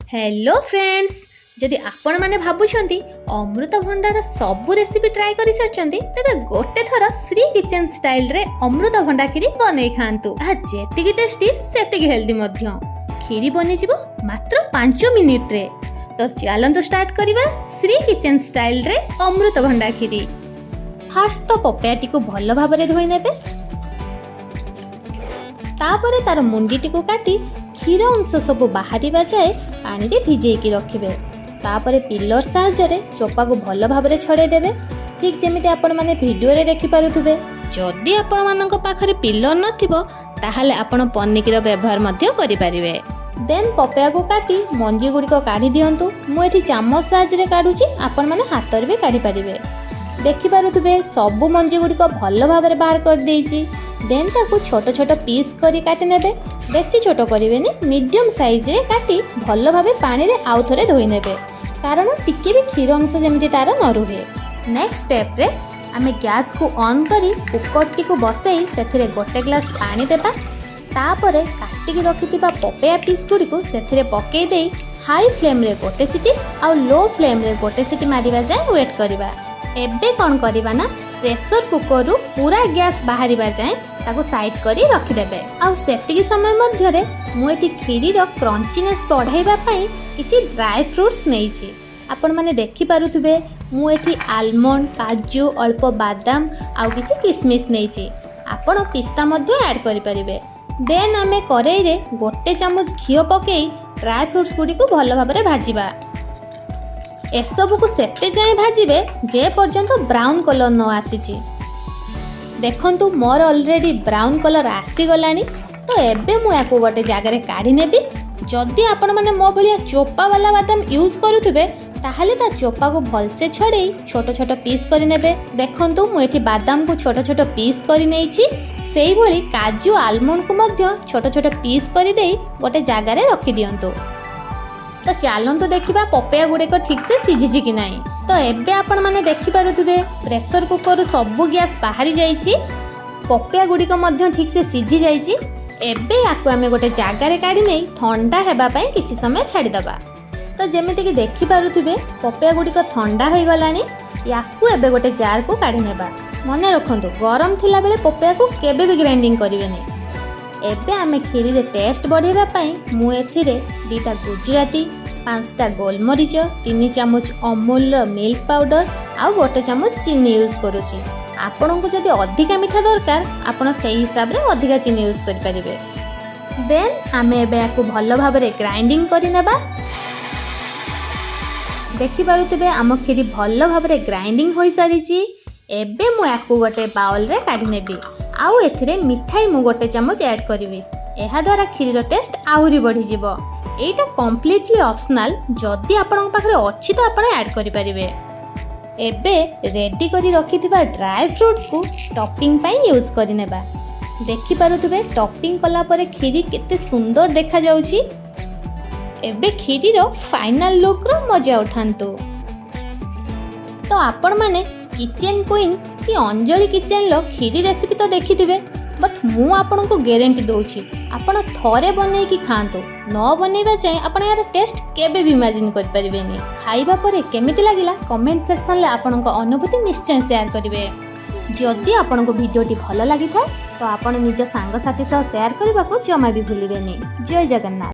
Hello friends, जदि आपण माने भाबुछंती अमृतभंडार सबु रेसिपी ट्राई करि सरचंती तबे गोटे थर श्री किचन स्टाइल रे अमृतभंडा खीरी बनै खांतु। आ जेतिकी टेस्टी सेतिकी हेल्दी मध्य। खीरी बनि जिवो मात्र 5 मिनिट रे। तो चलंतु स्टार्ट करिबा श्री किचन स्टाइल रे अमृतभंडा खीरी। फर्स्ट तो पपयाटी को भल भाबरे धोई नेबे। तापरे तार मुंडीटी को काटी क्षीर अंश सब बाहर जाए पानी रे भिजेकी रखिबे। तापरे पिलर साहाय्य चोपा को भल भाबरे छड़े देबे, ठीक जेमिति आपण माने वीडियो रे देखि पारुथुबे। जदि आपण मानक पाखरे पिलर नथिबो ताहाले आपण पन्निकीर व्यवहार मध्य करि परिबे। देन पपया को काटी मंजी गुडी को काढी दियंतु। मु एठी चामच साहाय्य रे काढुची, आपण माने हाथ रे भी काढी परिबे। देखि पारुथुबे सबु मंजी गुडी को भल भाबरे बाहर कर देइची। देन ताकू छोट छोट पीस करी काटी नेबे। बेसी छोट करिवेनी, मीडियम साइज रे काटी भल भाबे पानी रे आउ थरे धोई नेबे, कारण टिके भी क्षीर अंश जेमिति तार न रुहे। नेक्स्ट स्टेप रे आमे गैस को ऑन करी कुकर टी को बसई सेथिरे गोटे ग्लास पानी देबा। तापरे काटिकी रखिथिबा पपया पीस गुडी को सेथिरे पकेई देई हाई फ्लेम रे गोटे सिटी आ लो फ्लेम रे गोटे सिटी मारिबा जाय वेट करिबा। एबे कोन करिबा ना, प्रेशर कुकर रु पूरा गैस बाहरिबा जाए ताको साइड करी रखि देबे। आ सेतिकी समय मध्य रे मु एठी खीरी रो क्रंचीनेस बढ़ाइबा पई किछि ड्राई फ्रूट्स नेइछि। आपण माने देखि पारुथुबे मु एठी आलमंड, काजू, अल्प बादाम आ किछि किसमिस नेइछि। आपण पिस्ता मध्य ऐड करि परिबे। देन आमे करेई रे गोटे चामच घियो पकेई ड्राई फ्रूट्स गुडी को भल भाबरे भाजिबा। एसबू को सेते जाए भाजिबे जे पर्यंत ब्राउन कलर न आसीची। देखंतु मोर ऑलरेडी ब्राउन कलर आसी गलानी। तो एबे मु याको गोटे जगह रे काढी नेबी। जदि आपण माने मो भलिया चोपा वाला बादाम यूज करूथुबे ताहाले ता चोपा को भल से छडेई छोट छोट पीस करि नेबे। देखंतु मु एठी बादाम को छोट छोट पीस करि नेइछि। सेही भली काजू, आलमंड को मध्य छोट छोट पीस करि देई गोटे जगह रे रखि दियंतु। तो चलतु देखा पपया गुड़िक ठीक से सीझी कि नहीं। तो एबे आपण माने देखि पारुथुबे प्रेशर कुकर सबु गैस बाहरी जाइछि। पपया गुड़िक मध्य ठीक से सीझी जाइछि। एबे याकु आमे गोटे जगह रे काढी नै ठंडा हेबा पई किछि समय छाडी दबा। तो जेमिति कि देखि पारुथुबे पपया गुड़िक ठंडा होई गलानी। याकु एबे गोटे जार को काढी नेबा। मने रखंतु गरम थिला बेले पपया को केबे भी ग्राइंडिंग करिवेनी। एबे आमे खीरी रे टेस्ट बढ़ेबा पई मु एथिरे 2टा गुजराती, 5टा गोलमरीच, 3 चामच अमूल रो मिल्क पाउडर आ गोटे चामच चीनी यूज करूची। आपन को जदि अधिका मीठा दरकार आपण सेही हिसाब रे अधिका चीनी यूज करि परिबे। देन आमे एबे याकू भलो भाबरे ग्राइंडिंग करि नेबा। देखि पारुतबे आम खीरी भलो भाबरे ग्राइंडिंग होई सारिची। एबे मु याकू गोटे बाउल रे काढी नेबी। आउ एथिरे मिठाई मु गोटे चामच ऐड करिवि। एहा द्वारा खीर टेस्ट आहुरी बढ़ी जिवो। एटा कंप्लीटली ऑप्शनल, जदि आपन पाखरे अछि तो आपन ऐड करि परिबे। एबे रेडी करी रखिथिबा ड्राई फ्रूट को टॉपिंग पई यूज करि नेबा। देखि पारुथबे टॉपिंग कला परे खीरी केते सुंदर देखा जाउची। एबे खीरी रो फाइनल लुक रो मजा उठांतु। तो आपण माने किचन क्वीन कि अंजलि किचन लो खीरी रेसिपी तो देखिथिबे, बट मु आपन को गारंटी दउची आपन थरे बनै कि खांतु। न बनैबा चाहे आपन यार टेस्ट केबे भी इमेजिन कर परिबेनी। खाइबा परे केमिति लागिला कमेंट सेक्शन ले आपन को अनुभूति निश्चय शेयर करिवे। जदि आपन को वीडियोटी भलो लागि थाए तो आपन निज सांग साथी सह शेयर करबा को जमा भी भूलिबेनी। जय जगन्नाथ।